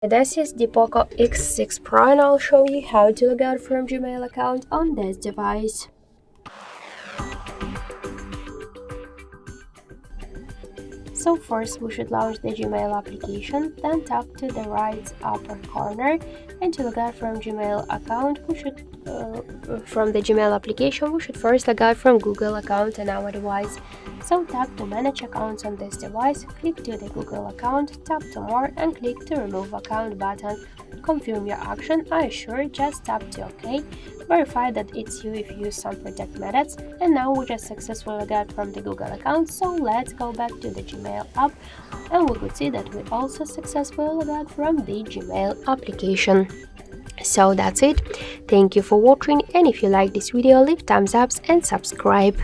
This is the POCO X6 Pro and I'll show you how to log out from Gmail account on this device. So first we should launch the Gmail application, then tap to the right upper corner, and to log out from Gmail account from the Gmail application we should first log out from Google account on our device. So tap to manage accounts on this device, click to the Google account, tap to more and click to remove account button. Confirm your action. Are you sure? Just tap to OK. Verify that it's you if you use some protect methods. And now we just successfully got from the Google account, so let's go back to the Gmail app and we could see that we also successfully got from the Gmail application. So that's it. Thank you for watching, and if you like this video, leave thumbs up and subscribe.